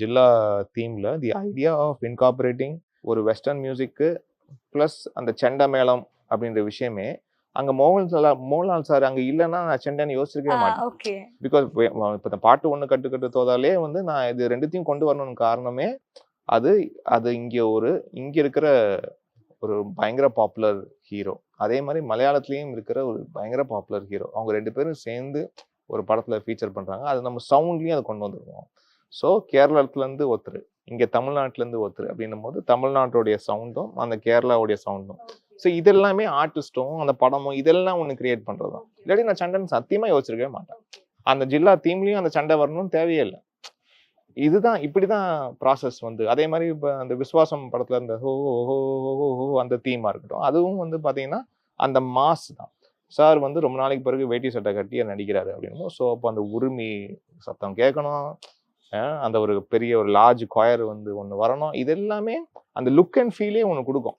ஜில்லா தீம்ல the idea of incorporating ஒரு western music plus அந்த செண்டை மேளம் அப்படின்ற விஷயமே அங்க மோகன்லால் சார் அங்க இல்லைன்னா நான் செண்டைன்னு யோசிச்சிருக்கவே மாட்டேன். பிகாஸ் இப்போ இந்த பாட்டு ஒன்று கட்டு கட்டு தோதாலே வந்து நான் இது ரெண்டுத்தையும் கொண்டு வரணும்னு காரணமே அது அது இங்க இருக்கிற ஒரு பயங்கர பாப்புலர் ஹீரோ. அதே மாதிரி மலையாளத்துலயும் இருக்கிற ஒரு பயங்கர பாப்புலர் ஹீரோ. அவங்க 2 பேரும் சேர்ந்து ஒரு படத்துல ஃபீச்சர் பண்றாங்க. அது நம்ம சவுண்ட்லயும் அதை கொண்டு வந்துருவோம். ஸோ கேரளத்துல இருந்து ஒருத்தர், இங்க தமிழ்நாட்டுல இருந்து ஒருத்தர் அப்படின்னும் போது தமிழ்நாட்டுடைய சவுண்டும் அந்த கேரளாவுடைய சவுண்டும், ஸோ இதெல்லாமே ஆர்டிஸ்டும் அந்த படமும் இதெல்லாம் ஒன்று கிரியேட் பண்றதுதான். இல்லாட்டி நான் சண்டைன்னு சத்தியமா யோசிச்சிருக்கவே மாட்டேன். அந்த ஜில்லா தீம்லயும் அந்த சண்டை வரணும்னு தேவையே இல்லை. இதுதான் இப்படிதான் ப்ராசஸ் வந்து. அதே மாதிரி இப்போ அந்த விஸ்வாசம் படத்துல இருந்த ஹோ ஹோ ஹோ ஹோ அந்த தீமா இருக்கட்டும், அதுவும் வந்து பாத்தீங்கன்னா அந்த மாஸ் தான். சார் வந்து ரொம்ப நாளைக்கு பிறகு வேட்டி சட்டை கட்டி நடிக்கிறாரு அப்படின்னு. ஸோ அப்போ அந்த உரிமை சத்தம் கேட்கணும், அந்த ஒரு பெரிய ஒரு லார்ஜ் கொயர் வந்து ஒன்று வரணும். இது எல்லாமே அந்த லுக் அண்ட் ஃபீலே ஒன்று கொடுக்கும்.